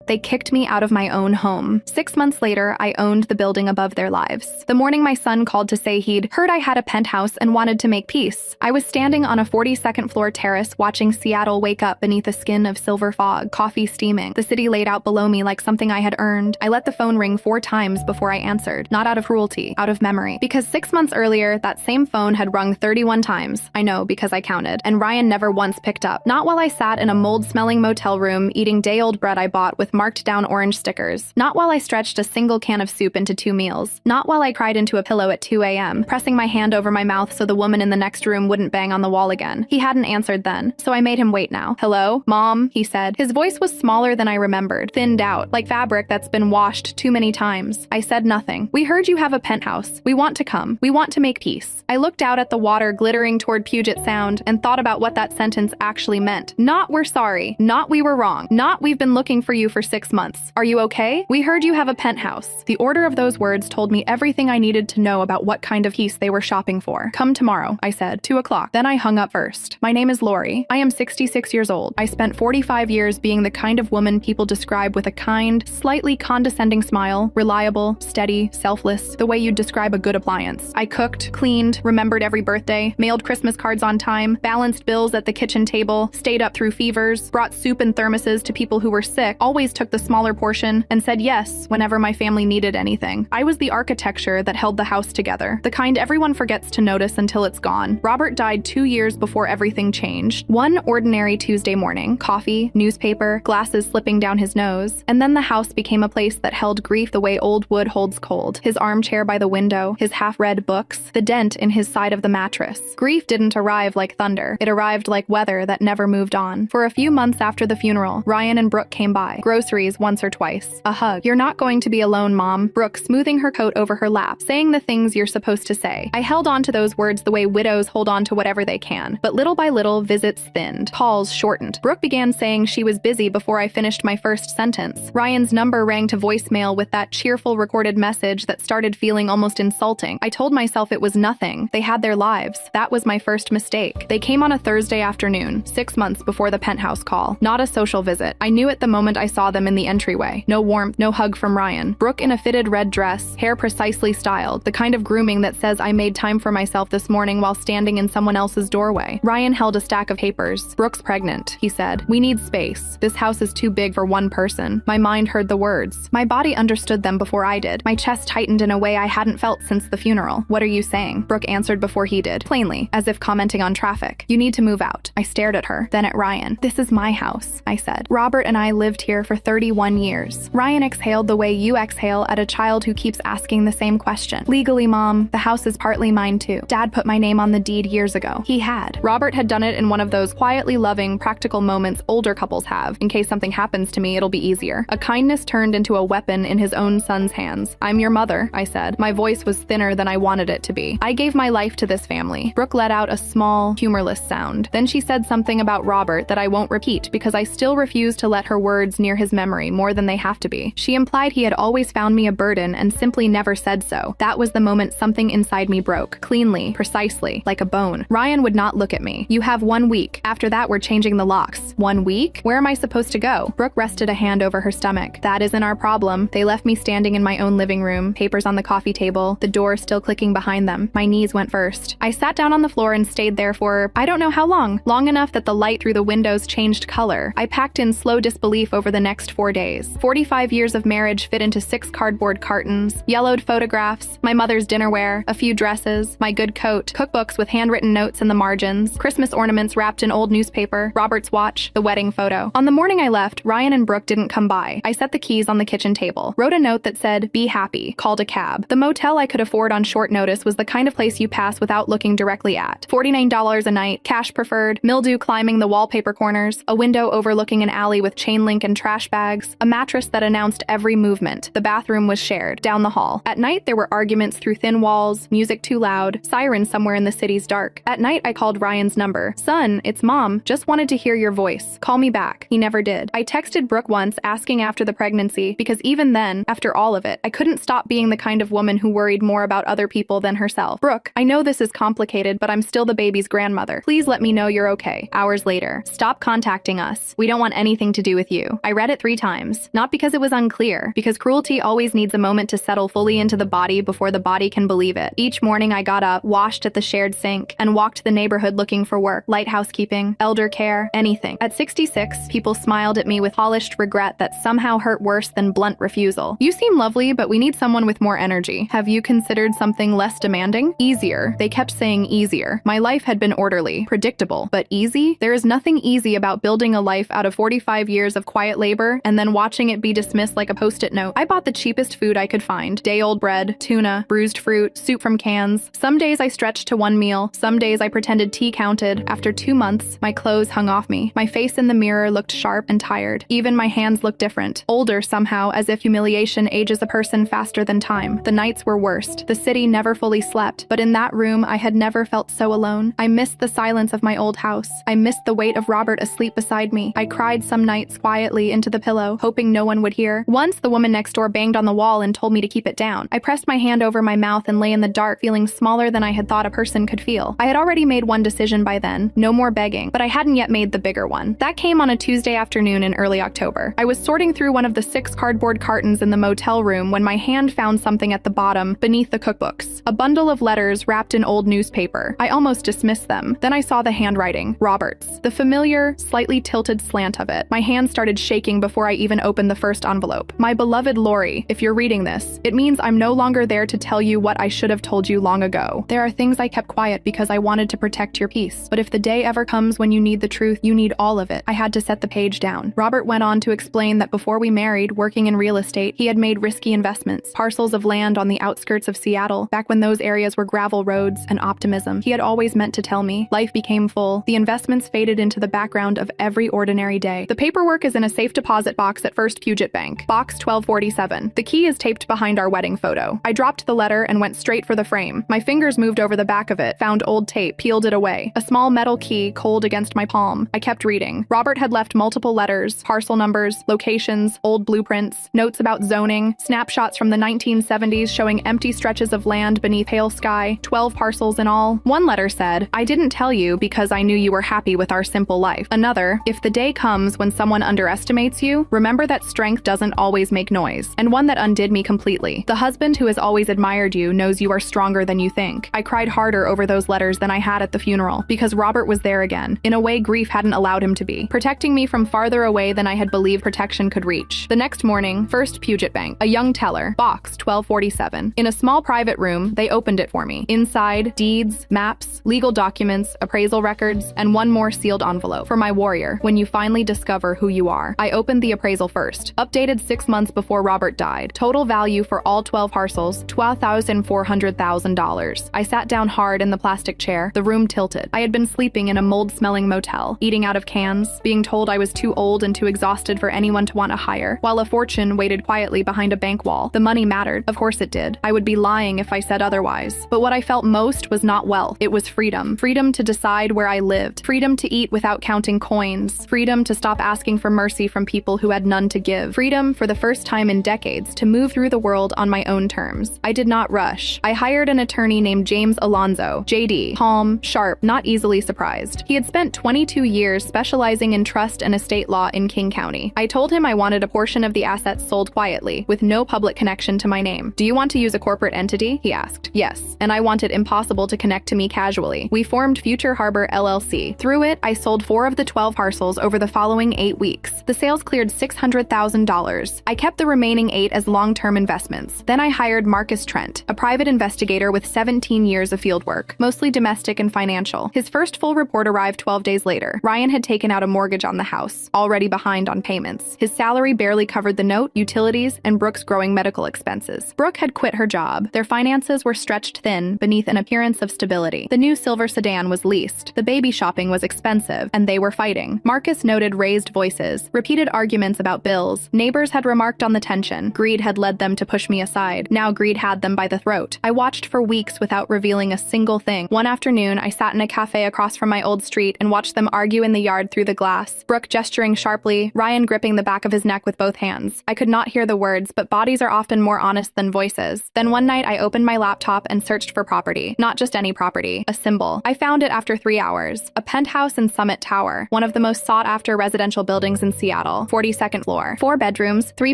They kicked me out of my own home. 6 months later, I owned the building above their lives. The morning my son called to say he'd heard I had a penthouse and wanted to make peace, I was standing on a 42nd floor terrace watching Seattle wake up beneath a skin of silver fog, coffee steaming, the city laid out below me like something I had earned. I let the phone ring 4 times before I answered, not out of cruelty, out of memory. Because 6 months earlier, that same phone had rung 31 times. I know, because I counted. And Ryan never once picked up. Not while I sat in a mold-smelling motel room eating day-old bread I bought with marked down orange stickers. Not while I stretched a single can of soup into 2 meals. Not while I cried into a pillow at 2 a.m., pressing my hand over my mouth so the woman in the next room wouldn't bang on the wall again. He hadn't answered then, so I made him wait now. "Hello? Mom?" he said. His voice was smaller than I remembered, thinned out, like fabric that's been washed too many times. I said nothing. "We heard you have a penthouse. We want to come. We want to make peace." I looked out at the water glittering toward Puget Sound and thought about what that sentence actually meant. Not "we're sorry," not "we were wrong," not "we've been looking for you for 6 months. "Are you okay? We heard you have a penthouse." The order of those words told me everything I needed to know about what kind of peace they were shopping for. "Come tomorrow," I said, 2 o'clock. Then I hung up first. My name is Lori. I am 66 years old. I spent 45 years being the kind of woman people describe with a kind, slightly condescending smile, reliable, steady, selfless, the way you'd describe a good appliance. I cooked, cleaned, remembered every birthday, mailed Christmas cards on time, balanced bills at the kitchen table, stayed up through fevers, brought soup and thermoses to people who were sick, always took the smaller portion, and said yes whenever my family needed anything. I was the architecture that held the house together, the kind everyone forgets to notice until it's gone. Robert died 2 years before everything changed. One ordinary Tuesday morning, coffee, newspaper, glasses slipping down his nose, and then the house became a place that held grief the way old wood holds cold. His armchair by the window, his half-read books, the dent in his side of the mattress. Grief didn't arrive like thunder. It arrived like weather that never moved on. For a few months after the funeral, Ryan and Brooke came by. Groceries once or twice. A hug. "You're not going to be alone, Mom." Brooke smoothing her coat over her lap, saying the things you're supposed to say. I held on to those words the way widows hold on to whatever they can. But little by little, visits thinned. Calls shortened. Brooke began saying she was busy before I finished my first sentence. Ryan's number rang to voicemail with that cheerful recorded message that started feeling almost insulting. I told myself it was nothing. They had their lives. That was my first mistake. They came on a Thursday afternoon, 6 months before the penthouse call. Not a social visit. I knew it the moment I saw them in the entryway. No warmth, no hug from Ryan. Brooke in a fitted red dress, hair precisely styled, the kind of grooming that says I made time for myself this morning while standing in someone else's doorway. Ryan held a stack of papers. "Brooke's pregnant," he said. "We need space. This house is too big for one person." My mind heard the words. My body understood them before I did. My chest tightened in a way I hadn't felt since the funeral. "What are you saying?" Brooke answered before he did, plainly, as if commenting on traffic. "You need to move out." I stared at her, then at Ryan. "This is my house," I said. "Robert and I lived here for 31 years. Ryan exhaled the way you exhale at a child who keeps asking the same question. "Legally, Mom, the house is partly mine too. Dad put my name on the deed years ago." He had. Robert had done it in one of those quietly loving, practical moments older couples have. In case something happens to me, it'll be easier. A kindness turned into a weapon in his own son's hands. "I'm your mother," I said. My voice was thinner than I wanted it to be. "I gave my life to this family." Brooke let out a small, humorless sound. Then she said something about Robert that I won't repeat because I still refuse to let her words near his memory more than they have to be. She implied he had always found me a burden and simply never said so. That was the moment something inside me broke. Cleanly, precisely, like a bone. Ryan would not look at me. "You have 1 week. After that, we're changing the locks." 1 week? Where am I supposed to go? Brooke rested a hand over her stomach. "That isn't our problem." They left me standing in my own living room, papers on the coffee table, the door still clicking behind them. My knees went first. I sat down on the floor and stayed there for, I don't know how long. Long enough that the light through the windows changed color. I packed in slow disbelief over the next 4 days. 45 years of marriage fit into 6 cardboard cartons, yellowed photographs, my mother's dinnerware, a few dresses, my good coat, cookbooks with handwritten notes in the margins, Christmas ornaments wrapped in old newspaper, Robert's watch, the wedding photo. On the morning I left, Ryan and Brooke didn't come by. I set the keys on the kitchen table, wrote a note that said, "Be happy," called a cab. The motel I could afford on short notice was the kind of place you pass without looking directly at. $49 a night, cash preferred, mildew climbing the wallpaper corners, a window overlooking an alley with chain link and trash bags, a mattress that announced every movement. The bathroom was shared, down the hall. At night, there were arguments through thin walls, music too loud, sirens somewhere in the city's dark. At night, I called Ryan's number. "Son, it's Mom. Just wanted to hear your voice. Call me back." He never did. I texted Brooke once asking after the pregnancy, because even then, after all of it, I couldn't stop being the kind of woman who worried more about other people than herself. "Brooke, I know this is complicated, but I'm still the baby's grandmother. Please let me know you're okay." Hours later, "Stop contacting us. We don't want anything to do with you." I read read it 3 times. Not because it was unclear, because cruelty always needs a moment to settle fully into the body before the body can believe it. Each morning I got up, washed at the shared sink, and walked the neighborhood looking for work, light housekeeping, elder care, anything. At 66, people smiled at me with polished regret that somehow hurt worse than blunt refusal. You seem lovely, but we need someone with more energy. Have you considered something less demanding? Easier. They kept saying easier. My life had been orderly, predictable, but easy? There is nothing easy about building a life out of 45 years of quiet labor and then watching it be dismissed like a post-it note. I bought the cheapest food I could find. Day-old bread, tuna, bruised fruit, soup from cans. Some days I stretched to one meal. Some days I pretended tea counted. After 2 months, my clothes hung off me. My face in the mirror looked sharp and tired. Even my hands looked different. Older somehow, as if humiliation ages a person faster than time. The nights were worst. The city never fully slept, but in that room I had never felt so alone. I missed the silence of my old house. I missed the weight of Robert asleep beside me. I cried some nights quietly into the pillow, hoping no one would hear. Once the woman next door banged on the wall and told me to keep it down. I pressed my hand over my mouth and lay in the dark, feeling smaller than I had thought a person could feel. I had already made one decision by then, no more begging, but I hadn't yet made the bigger one. That came on a Tuesday afternoon in early October. I was sorting through one of the 6 cardboard cartons in the motel room when my hand found something at the bottom, beneath the cookbooks. A bundle of letters wrapped in old newspaper. I almost dismissed them. Then I saw the handwriting, Robert's. The familiar, slightly tilted slant of it. My hand started shaking before I even opened the first envelope. My beloved Lori, if you're reading this, it means I'm no longer there to tell you what I should have told you long ago. There are things I kept quiet because I wanted to protect your peace. But if the day ever comes when you need the truth, you need all of it. I had to set the page down. Robert went on to explain that before we married, working in real estate, he had made risky investments, parcels of land on the outskirts of Seattle, back when those areas were gravel roads and optimism. He had always meant to tell me. Life became full. The investments faded into the background of every ordinary day. The paperwork is in a safe deposit box at First Puget Bank, box 1247. The key is taped behind our wedding photo. I dropped the letter and went straight for the frame. My fingers moved over the back of it, found old tape, peeled it away. A small metal key cold against my palm. I kept reading. Robert had left multiple letters, parcel numbers, locations, old blueprints, notes about zoning, snapshots from the 1970s showing empty stretches of land beneath pale sky, 12 parcels in all. One letter said, "I didn't tell you because I knew you were happy with our simple life." Another, "If the day comes when someone underestimates you, remember that strength doesn't always make noise." And one that undid me completely. "The husband who has always admired you knows you are stronger than you think." I cried harder over those letters than I had at the funeral, because Robert was there again. In a way grief hadn't allowed him to be, protecting me from farther away than I had believed protection could reach. The next morning, First Puget Bank, a young teller, box 1247. In a small private room, they opened it for me. Inside, deeds, maps, legal documents, appraisal records, and one more sealed envelope. For my warrior, when you finally discover who you are. I opened the appraisal first. Updated 6 months before Robert died. Total value for all 12 parcels, $12,400,000. I sat down hard in the plastic chair, the room tilted. I had been sleeping in a mold-smelling motel, eating out of cans, being told I was too old and too exhausted for anyone to want to hire, while a fortune waited quietly behind a bank wall. The money mattered. Of course it did. I would be lying if I said otherwise. But what I felt most was not wealth. It was freedom. Freedom to decide where I lived. Freedom to eat without counting coins. Freedom to stop asking for mercy from people who had none to give. Freedom, for the first time in decades, to move through the world on my own terms. I did not rush. I hired an attorney named James Alonzo, JD, calm, sharp, not easily surprised. He had spent 22 years specializing in trust and estate law in King County. I told him I wanted a portion of the assets sold quietly, with no public connection to my name. "Do you want to use a corporate entity?" he asked. Yes, and I want it impossible to connect to me casually. We formed Future Harbor LLC. Through it, I sold 4 of the 12 parcels over the following 8 weeks. The sales cleared $600,000. I kept the remaining 8 as long-term investments. Then I hired Marcus Trent, a private investigator with 17 years of fieldwork, mostly domestic and financial. His first full report arrived 12 days later. Ryan had taken out a mortgage on the house, already behind on payments. His salary barely covered the note, utilities, and Brooke's growing medical expenses. Brooke had quit her job. Their finances were stretched thin beneath an appearance of stability. The new silver sedan was leased. The baby shopping was expensive, and they were fighting. Marcus noted raised voices, repeated arguments about bills. Neighbors had remarked on the tension. Greed had led them to push me aside. Now greed had them by the throat. I watched for weeks without revealing a single thing. One afternoon, I sat in a cafe across from my old street and watched them argue in the yard through the glass. Brooke gesturing sharply, Ryan gripping the back of his neck with both hands. I could not hear the words, but bodies are often more honest than voices. Then one night I opened my laptop and searched for property. Not just any property, a symbol. I found it after 3 hours. A penthouse in Summit Tower, one of the most sought-after residential buildings in Seattle. tall, 42nd floor. 4 bedrooms, 3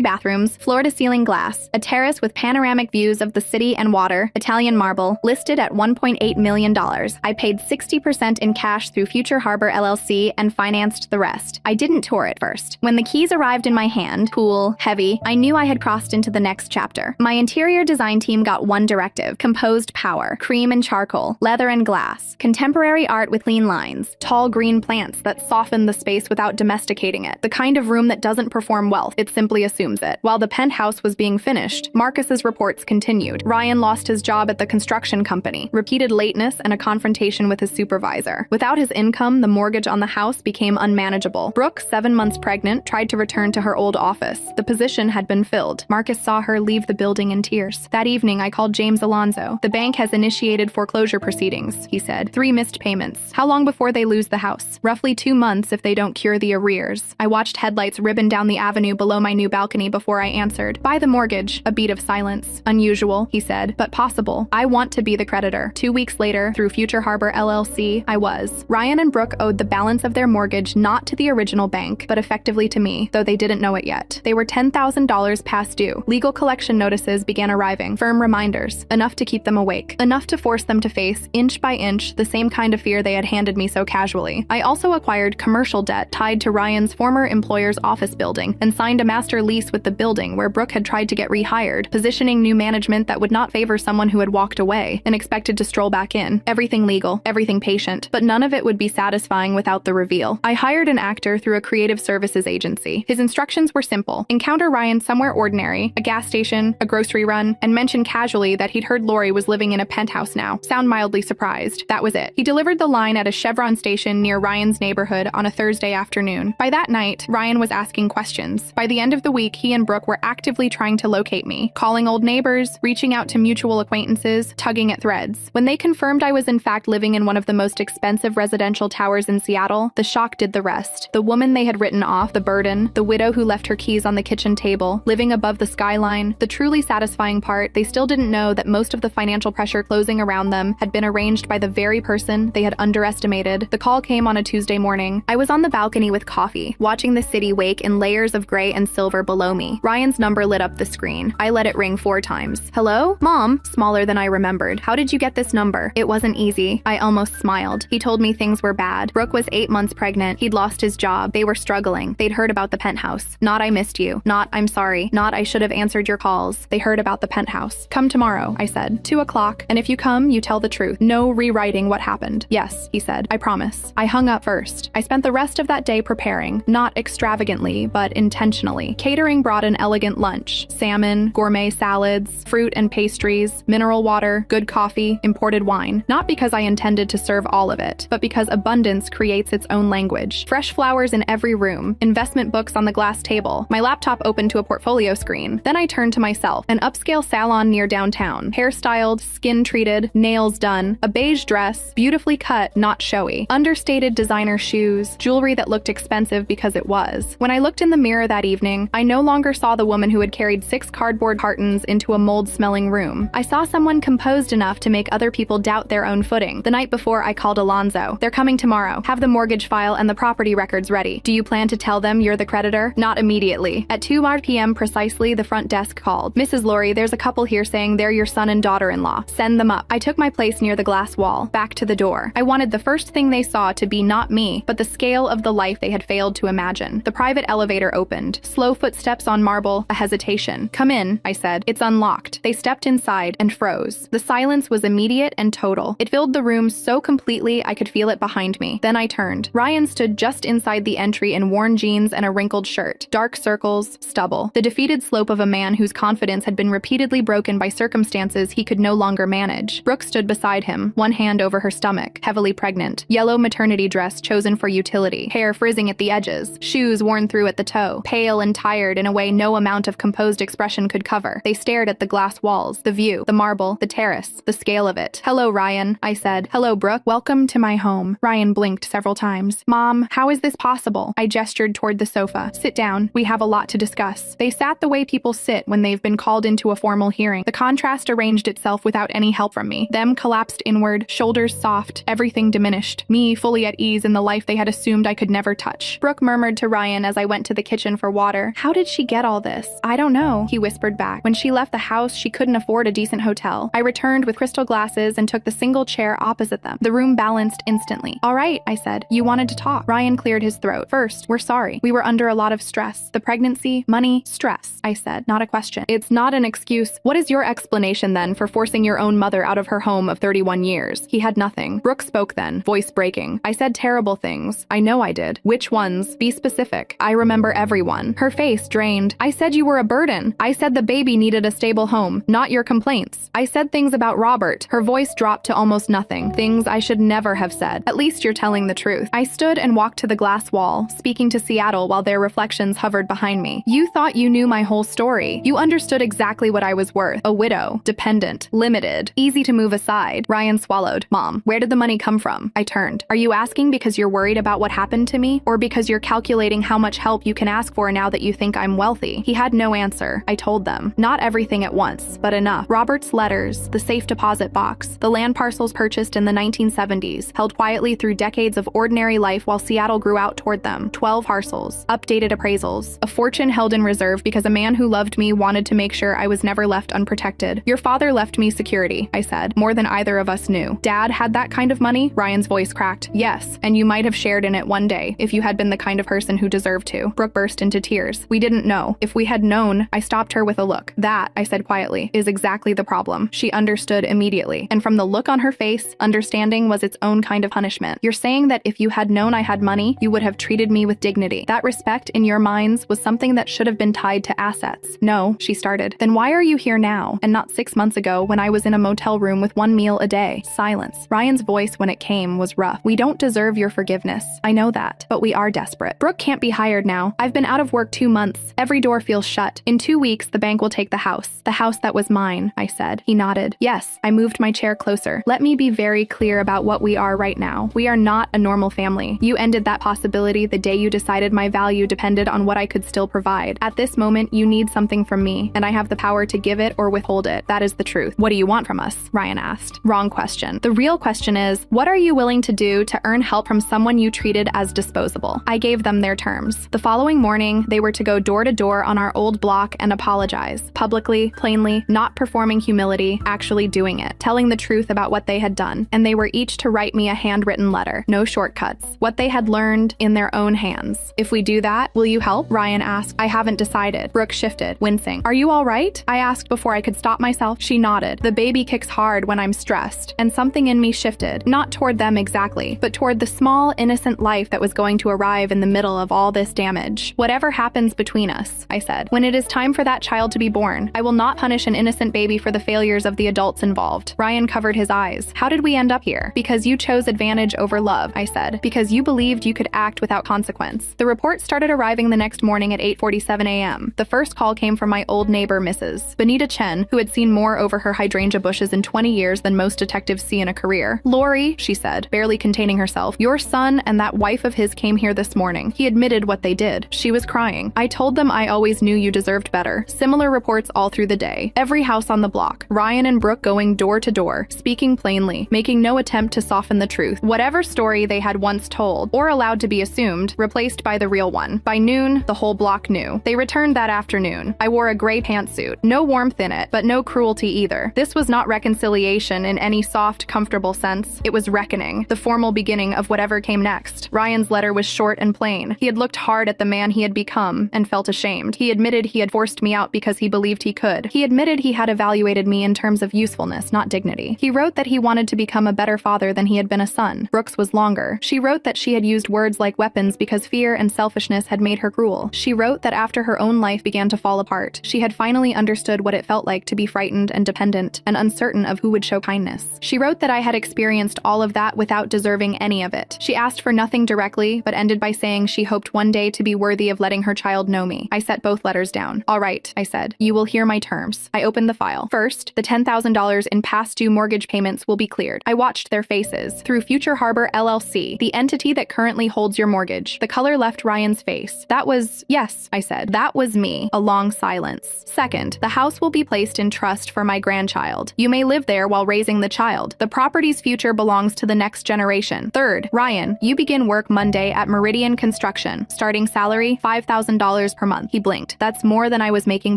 bathrooms, floor-to-ceiling glass, a terrace with panoramic views of the city and water, Italian marble, listed at $1.8 million. I paid 60% in cash through Future Harbor LLC and financed the rest. I didn't tour at first. When the keys arrived in my hand, cool, heavy, I knew I had crossed into the next chapter. My interior design team got one directive: composed power, cream and charcoal, leather and glass, contemporary art with clean lines, tall green plants that soften the space without domesticating it, the kind of room that doesn't perform wealth, it simply assumes it. While the penthouse was being finished, Marcus's reports continued. Ryan lost his job at the construction company, repeated lateness, and a confrontation with his supervisor. Without his income, the mortgage on the house became unmanageable. Brooke, 7 months pregnant, tried to return to her old office. The position had been filled. Marcus saw her leave the building in tears. That evening, I called James Alonzo. "The bank has initiated foreclosure proceedings," he said. 3 missed payments. How long before they lose the house? Roughly 2 months if they don't cure the arrears. I watched headlights ribbon down the avenue below my new balcony before I answered. "Buy the mortgage." A beat of silence. "Unusual," he said, "but possible. I want to be the creditor." 2 weeks later, through Future Harbor LLC, I was. Ryan and Brooke owed the balance of their mortgage not to the original bank, but effectively to me, though they didn't know it yet. They were $10,000 past due. Legal collection notices began arriving. Firm reminders. Enough to keep them awake. Enough to force them to face, inch by inch, the same kind of fear they had handed me so casually. I also acquired commercial debt tied to Ryan's former employer's office building and signed a master lease with the building where Brooke had tried to get rehired, positioning new management that would not favor someone who had walked away and expected to stroll back in. Everything legal, everything patient, but none of it would be satisfying without the reveal. I hired an actor through a creative services agency. His instructions were simple: encounter Ryan somewhere ordinary, a gas station, a grocery run, and mention casually that he'd heard Lori was living in a penthouse now. Sound mildly surprised. That was it. He delivered the line at a Chevron station near Ryan's neighborhood on a Thursday afternoon. By that night, Ryan was asking questions. By the end of the week, he and Brooke were actively trying to locate me, calling old neighbors, reaching out to mutual acquaintances, tugging at threads. When they confirmed I was in fact living in one of the most expensive residential towers in Seattle, the shock did the rest. The woman they had written off, the burden, the widow who left her keys on the kitchen table, living above the skyline, the truly satisfying part, they still didn't know that most of the financial pressure closing around them had been arranged by the very person they had underestimated. The call came on a Tuesday morning. I was on the balcony with coffee, watching the city wake in layers of gray and silver below me. Ryan's number lit up the screen. I let it ring 4 times. "Hello? Mom?" Smaller than I remembered. "How did you get this number?" It wasn't easy. I almost smiled. He told me things were bad. Brooke was 8 months pregnant. He'd lost his job. They were struggling. They'd heard about the penthouse. Not "I missed you." Not "I'm sorry." Not "I should have answered your calls." They heard about the penthouse. "Come tomorrow," I said. 2 o'clock. "And if you come, you tell the truth. No rewriting what happened." "Yes," he said. "I promise." I hung up first. I spent the rest of that day preparing, not extravagantly, but intentionally. Catering brought an elegant lunch: salmon, gourmet salads, fruit and pastries, mineral water, good coffee, imported wine. Not because I intended to serve all of it, but because abundance creates its own language. Fresh flowers in every room, investment books on the glass table, my laptop open to a portfolio screen. Then I turned to myself, an upscale salon near downtown, hairstyled, skin treated, nails done, a beige dress, beautifully cut, not showy, understated designer shoes, jewelry that looked expensive because it was. When I looked in the mirror that evening, I no longer saw the woman who had carried 6 cardboard cartons into a mold-smelling room. I saw someone composed enough to make other people doubt their own footing. The night before, I called Alonzo. "They're coming tomorrow. Have the mortgage file and the property records ready. Do you plan to tell them you're the creditor?" "Not immediately." At 2 p.m. precisely, the front desk called. "Mrs. Lori, there's a couple here saying they're your son and daughter-in-law. Send them up." I took my place near the glass wall, back to the door. I wanted the first thing they saw to be not me, but the scale of the life they had failed to imagine. The private elevator opened. Slow footsteps on marble, a hesitation. "Come in," I said. "It's unlocked." They stepped inside and froze. The silence was immediate and total. It filled the room so completely I could feel it behind me. Then I turned. Ryan stood just inside the entry in worn jeans and a wrinkled shirt. Dark circles, stubble. The defeated slope of a man whose confidence had been repeatedly broken by circumstances he could no longer manage. Brooke stood beside him, one hand over her stomach, heavily pregnant. Yellow maternity dress chosen for utility, hair frizzing at the edges, shoes worn through at the toe, pale and tired in a way no amount of composed expression could cover. They stared at the glass walls, the view, the marble, the terrace, the scale of it. "Hello, Ryan," I said. "Hello, Brooke. Welcome to my home." Ryan blinked several times. "Mom, how is this possible?" I gestured toward the sofa. "Sit down. We have a lot to discuss." They sat the way people sit when they've been called into a formal hearing. The contrast arranged itself without any help from me. Them collapsed inward, shoulders soft, everything diminished. Me fully at ease in the life they had assumed I could never touch. Brooke murmured to Ryan Ryan as I went to the kitchen for water. How did she get all this? I don't know, he whispered back. When she left the house, she couldn't afford a decent hotel. I returned with crystal glasses and took the single chair opposite them. The room balanced instantly. All right, I said. You wanted to talk. Ryan cleared his throat. First, we're sorry. We were under a lot of stress. The pregnancy, money, stress, I said. Not a question. It's not an excuse. What is your explanation then for forcing your own mother out of her home of 31 years? He had nothing. Brooke spoke then, voice breaking. I said terrible things. I know I did. Which ones? Be specific. I remember everyone. Her face drained. I said you were a burden. I said the baby needed a stable home, not your complaints. I said things about Robert. Her voice dropped to almost nothing. Things I should never have said. At least you're telling the truth. I stood and walked to the glass wall, speaking to Seattle while their reflections hovered behind me. You thought you knew my whole story. You understood exactly what I was worth. A widow, dependent, limited, easy to move aside. Ryan swallowed. Mom, where did the money come from? I turned. Are you asking because you're worried about what happened to me? Or because you're calculating how much help you can ask for now that you think I'm wealthy? He had no answer. I told them. Not everything at once, but enough. Robert's letters, the safe deposit box, the land parcels purchased in the 1970s, held quietly through decades of ordinary life while Seattle grew out toward them. 12 parcels, updated appraisals, a fortune held in reserve because a man who loved me wanted to make sure I was never left unprotected. Your father left me security, I said, more than either of us knew. Dad had that kind of money? Ryan's voice cracked. Yes, and you might have shared in it one day if you had been the kind of person who deserved to. Brooke burst into tears. We didn't know. If we had known, I stopped her with a look. That, I said quietly, is exactly the problem. She understood immediately. And from the look on her face, understanding was its own kind of punishment. You're saying that if you had known I had money, you would have treated me with dignity. That respect in your minds was something that should have been tied to assets. No, she started. Then why are you here now and not 6 months ago when I was in a motel room with 1 meal a day? Silence. Ryan's voice when it came was rough. We don't deserve your forgiveness. I know that, but we are desperate. Brooke can't be hired now. I've been out of work 2 months. Every door feels shut. In 2 weeks, the bank will take the house that was mine, I said. He nodded. Yes, I moved my chair closer. Let me be very clear about what we are right now. We are not a normal family. You ended that possibility the day you decided my value depended on what I could still provide. At this moment, you need something from me, and I have the power to give it or withhold it. That is the truth. What do you want from us? Ryan asked. Wrong question. The real question is, what are you willing to do to earn help from someone you treated as disposable? I gave them their terms. The following morning, they were to go door to door on our old block and apologize. Publicly, plainly, not performing humility, actually doing it. Telling the truth about what they had done. And they were each to write me a handwritten letter. No shortcuts. What they had learned in their own hands. If we do that, will you help? Ryan asked. I haven't decided. Brooke shifted, wincing. Are you all right? I asked before I could stop myself. She nodded. The baby kicks hard when I'm stressed. And something in me shifted. Not toward them exactly, but toward the small, innocent life that was going to arrive in the middle of all this damage. Whatever happens between us, I said. When it is time for that child to be born, I will not punish an innocent baby for the failures of the adults involved. Ryan covered his eyes. How did we end up here? Because you chose advantage over love, I said. Because you believed you could act without consequence. The report started arriving the next morning at 8:47 a.m. The first call came from my old neighbor, Mrs. Benita Chen, who had seen more over her hydrangea bushes in 20 years than most detectives see in a career. Lori, she said, barely containing herself, your son and that wife of his came here this morning. He admitted what they did. She was crying. I told them I always knew you deserved better. Similar reports all through the day. Every house on the block. Ryan and Brooke going door to door, speaking plainly, making no attempt to soften the truth. Whatever story they had once told, or allowed to be assumed, replaced by the real one. By noon, the whole block knew. They returned that afternoon. I wore a gray pantsuit. No warmth in it, but no cruelty either. This was not reconciliation in any soft, comfortable sense. It was reckoning, the formal beginning of whatever came next. Ryan's letter was short and plain. He had looked hard at the man he had become and felt ashamed. He admitted he had forced me out because he believed he could. He admitted he had evaluated me in terms of usefulness, not dignity. He wrote that he wanted to become a better father than he had been a son. Brooke's was longer. She wrote that she had used words like weapons because fear and selfishness had made her cruel. She wrote that after her own life began to fall apart, she had finally understood what it felt like to be frightened and dependent and uncertain of who would show kindness. She wrote that I had experienced all of that without deserving any of it. She asked for nothing directly, but ended by saying she hoped one day to be worthy of letting her child know me. I set both letters down. All right, I said. You will hear my terms. I opened the file. First, the $10,000 in past due mortgage payments will be cleared. I watched their faces. Through Future Harbor LLC, the entity that currently holds your mortgage. The color left Ryan's face. That was, yes, I said. That was me. A long silence. Second, the house will be placed in trust for my grandchild. You may live there while raising the child. The property's future belongs to the next generation. Third, Ryan, you begin work Monday at Meridian Construction. Listen, starting salary, $5,000 per month. He blinked. That's more than I was making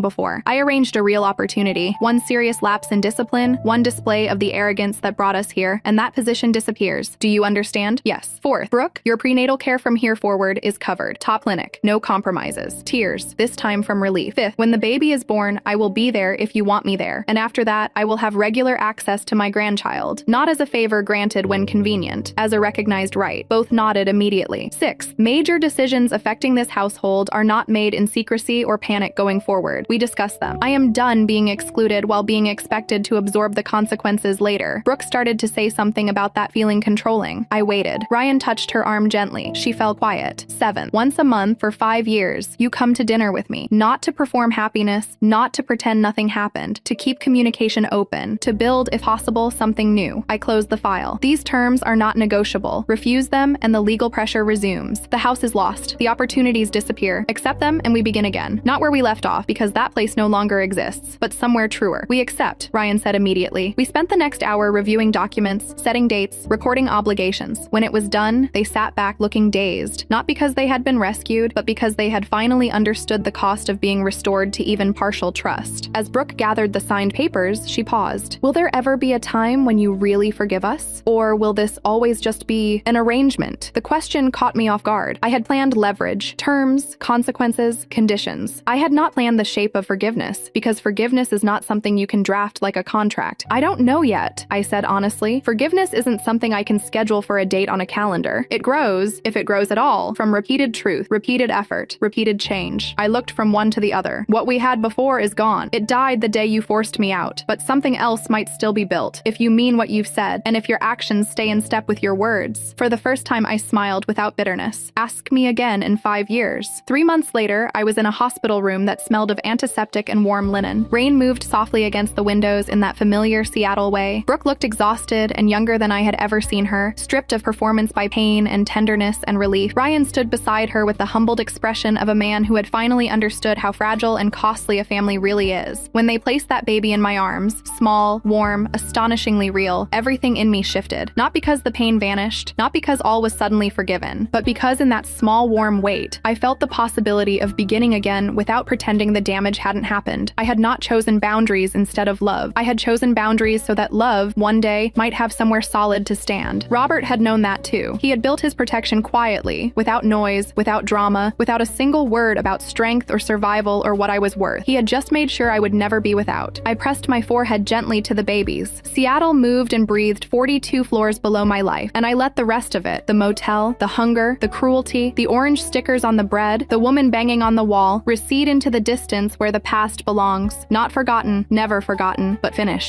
before. I arranged a real opportunity. One serious lapse in discipline, one display of the arrogance that brought us here, and that position disappears. Do you understand? Yes. Fourth, Brooke, your prenatal care from here forward is covered. Top clinic. No compromises. Tears, this time from relief. Fifth, when the baby is born, I will be there if you want me there. And after that, I will have regular access to my grandchild. Not as a favor granted when convenient, as a recognized right. Both nodded immediately. Sixth, major decisions affecting this household are not made in secrecy or panic going forward. We discuss them. I am done being excluded while being expected to absorb the consequences later. Brooke started to say something about that feeling controlling. I waited. Ryan touched her arm gently. She fell quiet. Seventh, once a month for 5 years, you come to dinner with me. Not to perform happiness, not to pretend nothing happened, to keep communication open, to build, if possible, something new. I closed the file. These terms are not negotiable. Refuse them and the legal pressure resumes. The house is lost. The opportunities disappear. Accept them and we begin again. Not where we left off, because that place no longer exists, but somewhere truer. We accept, Ryan said immediately. We spent the next hour reviewing documents, setting dates, recording obligations. When it was done, they sat back looking dazed, not because they had been rescued, but because they had finally understood the cost of being restored to even partial trust. As Brooke gathered the signed papers, she paused. Will there ever be a time when you really forgive us? Or will this always just be an arrangement? The question caught me off guard. I had planned leverage, terms, consequences, conditions. I had not planned the shape of forgiveness, because forgiveness is not something you can draft like a contract. I don't know yet, I said honestly. Forgiveness isn't something I can schedule for a date on a calendar. It grows, if it grows at all, from repeated truth, repeated effort, repeated change. I looked from one to the other. What we had before is gone. It died the day you forced me out, but something else might still be built, if you mean what you've said, and if your actions stay in step with your words. For the first time, I smiled without bitterness. Ask me again in 5 years. 3 months later, I was in a hospital room that smelled of antiseptic and warm linen. Rain moved softly against the windows in that familiar Seattle way. Brooke looked exhausted and younger than I had ever seen her, stripped of performance by pain and tenderness and relief. Ryan stood beside her with the humbled expression of a man who had finally understood how fragile and costly a family really is. When they placed that baby in my arms, small, warm, astonishingly real, everything in me shifted. Not because the pain vanished, not because all was suddenly forgiven, but because in that small, warm weight, I felt the possibility of beginning again without pretending the damage hadn't happened. I had not chosen boundaries instead of love. I had chosen boundaries so that love, one day, might have somewhere solid to stand. Robert had known that too. He had built his protection quietly, without noise, without drama, without a single word about strength or survival or what I was worth. He had just made sure I would never be without. I pressed my forehead gently to the baby's. Seattle moved and breathed 42 floors below my life, and I let the rest of it, the motel, the hunger, the cruelty, the orange stickers on the bread, the woman banging on the wall, recede into the distance where the past belongs. Not forgotten, never forgotten, but finished.